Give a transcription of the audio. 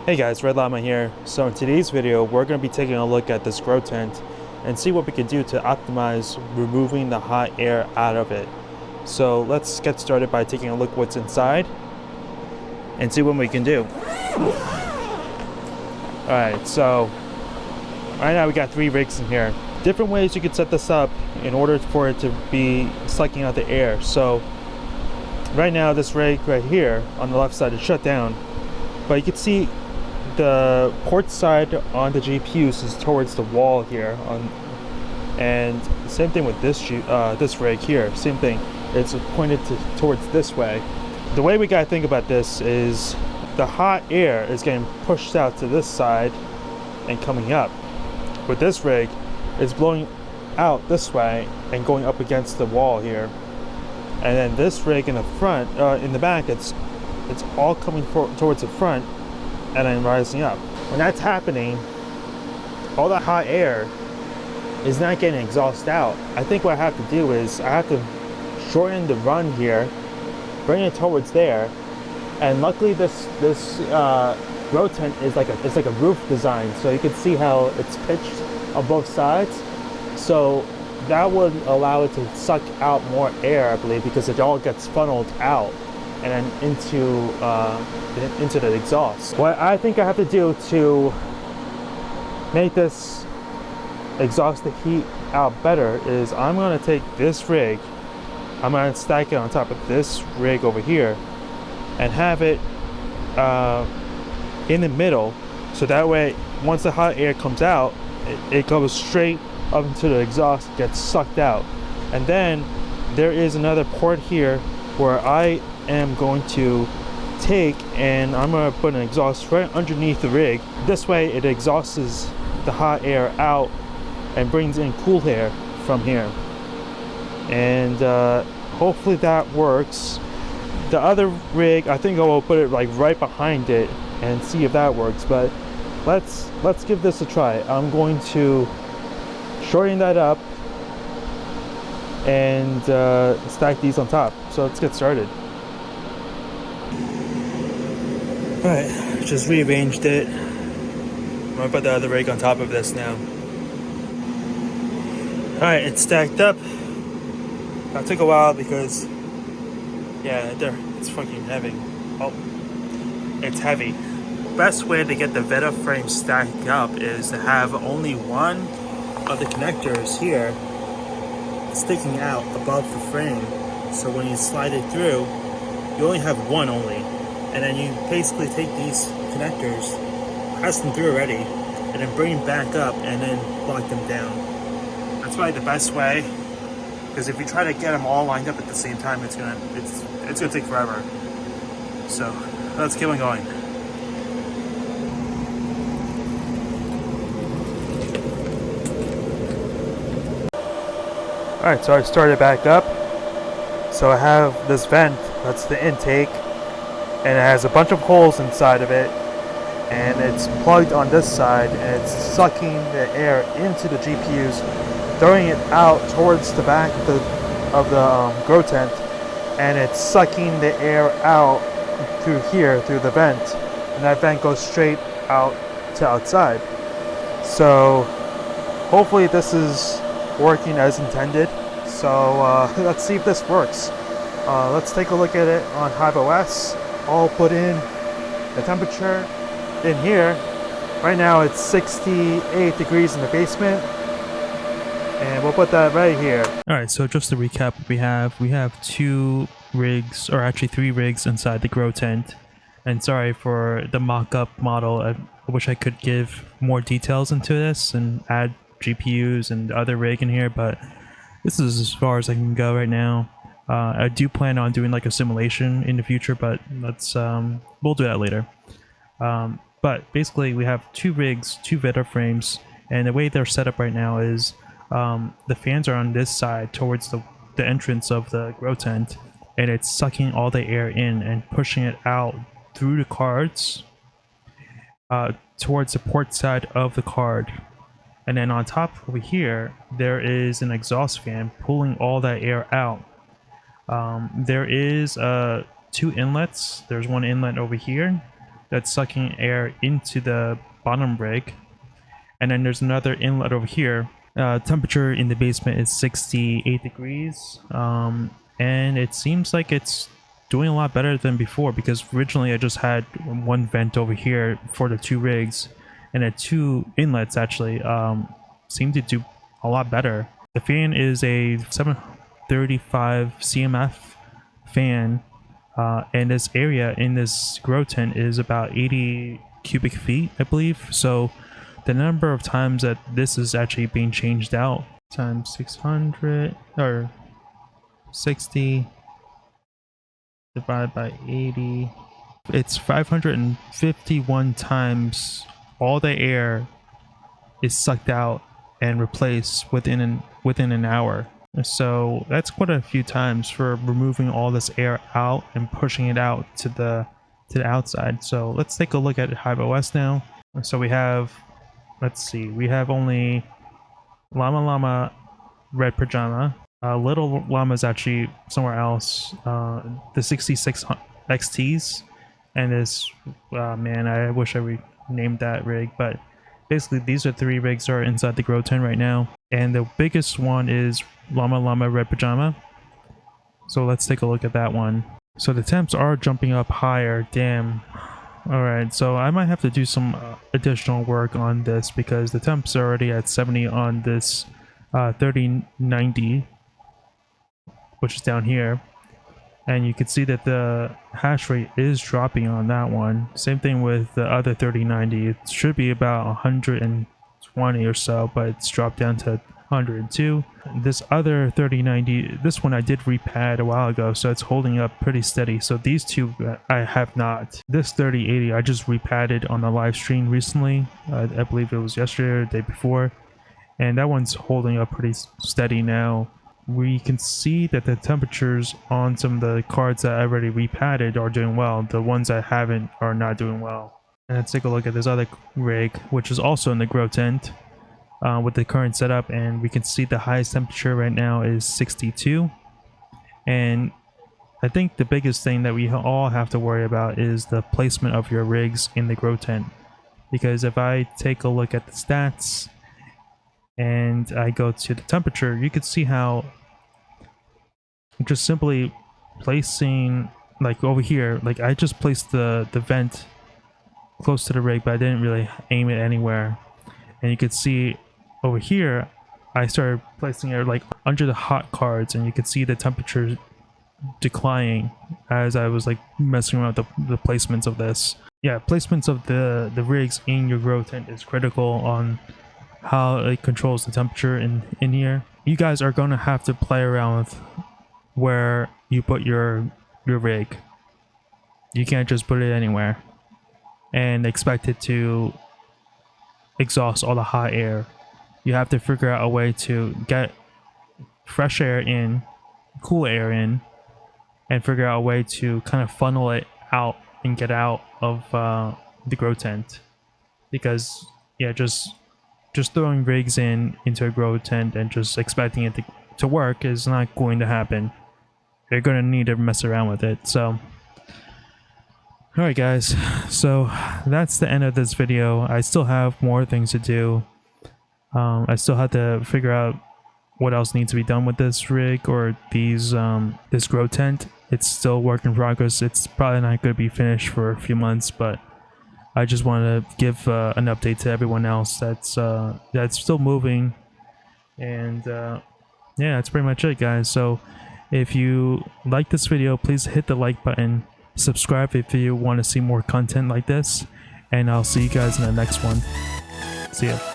Hey guys, Red Llama here. So in today's video, we're going to be taking a look at this grow tent and see what we can do to optimize removing the hot air out of it. So let's get started by taking a look what's inside and see what we can do. Alright, so right now we got 3 rigs in here. Different ways you could set this up in order for it to be sucking out the air. So right now this rig right here on the left side is shut down, but you can see the port side on the GPUs is towards the wall here, and same thing with this rig here. Same thing. It's pointed towards this way. The way we gotta think about this is the hot air is getting pushed out to this side and coming up. With this rig, it's blowing out this way and going up against the wall here. And then this rig in the front, in the back, it's all coming towards the front and then rising up. When that's happening, all the hot air is not getting exhausted out. I think what I have to do is I have to shorten the run here, bring it towards there, and luckily this grow tent is like a roof design, so you can see how it's pitched on both sides. So that would allow it to suck out more air, I believe, because it all gets funneled out and then into the exhaust. What I think I have to do to make this exhaust the heat out better is I'm going to take this rig, I'm going to stack it on top of this rig over here and have it in the middle, so that way once the hot air comes out, it goes straight up into the exhaust, gets sucked out. And then there is another port here where I am going to take and I'm going to put an exhaust right underneath the rig. This way it exhausts the hot air out and brings in cool air from here, and hopefully that works. The other rig, I think I will put it like right behind it and see if that works, but let's give this a try. I'm going to shorten that up and stack these on top. So let's get started. Alright, just rearranged it. I'm gonna put the other rig on top of this now. Alright, it's stacked up. That took a while because, yeah, it's fucking heavy. Oh, it's heavy. Best way to get the Veta frame stacked up is to have only one of the connectors here sticking out above the frame. So when you slide it through, you only have one only. And then you basically take these connectors, pass them through already, and then bring them back up and then lock them down. That's probably the best way, because if you try to get them all lined up at the same time, it's gonna take forever. So let's keep on going. Alright, so I started back up. So I have this vent, that's the intake, and it has a bunch of holes inside of it, and it's plugged on this side, and it's sucking the air into the GPUs, throwing it out towards the back of the grow tent, and it's sucking the air out through here, through the vent, and that vent goes straight out to outside. So hopefully this is working as intended. So let's see if this works. Let's take a look at it on HiveOS. I'll put in the temperature in here. Right now it's 68 degrees in the basement, and we'll put that right here. Alright, so just to recap, we have 2 rigs, or actually 3 rigs inside the grow tent. And sorry for the mock-up model, I wish I could give more details into this and add GPUs and other rig in here, but this is as far as I can go right now. I do plan on doing like a simulation in the future, but we'll do that later. But basically we have 2 rigs, 2 Veta frames, and the way they're set up right now is the fans are on this side towards the entrance of the grow tent, and it's sucking all the air in and pushing it out through the cards towards the port side of the card. And then on top over here, there is an exhaust fan pulling all that air out. There is 2 inlets. There's one inlet over here. that's sucking air into the bottom rig. And then there's another inlet over here. Temperature in the basement is 68 degrees. And it seems like it's doing a lot better than before, because originally I just had one vent over here for the 2 rigs, and the 2 inlets actually seem to do a lot better. The fan is a 735 CMF fan, and this area in this grow tent is about 80 cubic feet, I believe. So the number of times that this is actually being changed out times 600 or 60 divided by 80, it's 551 times all the air is sucked out and replaced within an hour. So that's quite a few times for removing all this air out and pushing it out to the outside. So let's take a look at Hive OS now. So we have, let's see, we have only Llama Llama Red Pajama. Little Llama is actually somewhere else. The 66 XTs, and this, man, I wish I renamed that rig, but basically these are 3 rigs that are inside the grow tent right now, and the biggest one is Llama Llama Red Pajama. So let's take a look at that one. So the temps are jumping up higher. Damn. Alright, so I might have to do some additional work on this, because the temps are already at 70 on this 3090, which is down here, and you can see that the hash rate is dropping on that one. Same thing with the other 3090. It should be about 120 or so, but it's dropped down to 102. This other 3090, this one I did repad a while ago, so it's holding up pretty steady. So these 2 I have not. This 3080 I just repadded on a live stream recently. I believe it was yesterday or the day before, and that one's holding up pretty steady now. We can see that the temperatures on some of the cards that I already repadded are doing well. The ones I haven't are not doing well. And let's take a look at this other rig, which is also in the grow tent with the current setup, and we can see the highest temperature right now is 62. And I think the biggest thing that we all have to worry about is the placement of your rigs in the grow tent, because if I take a look at the stats and I go to the temperature, you can see how just simply placing, like over here, like I just placed the vent close to the rig, but I didn't really aim it anywhere. And you can see over here I started placing it like under the hot cards, and you can see the temperature declining as I was like messing around with the placements of this. Yeah, placements of the rigs in your grow tent is critical on how it controls the temperature in here. You guys are going to have to play around with where you put your rig. You can't just put it anywhere and expect it to exhaust all the hot air. You have to figure out a way to get fresh air in, cool air in, and figure out a way to kind of funnel it out and get out of the grow tent. Because yeah, just throwing rigs into a grow tent and just expecting it to work is not going to happen. You're going to need to mess around with it. So alright guys, so that's the end of this video. I still have more things to do. I still have to figure out what else needs to be done with this rig or these this grow tent. It's still work in progress. It's probably not going to be finished for a few months, but I just want to give an update to everyone else that's still moving. And yeah, that's pretty much it, guys. So if you like this video, please hit the like button, subscribe if you want to see more content like this, and I'll see you guys in the next one. See ya.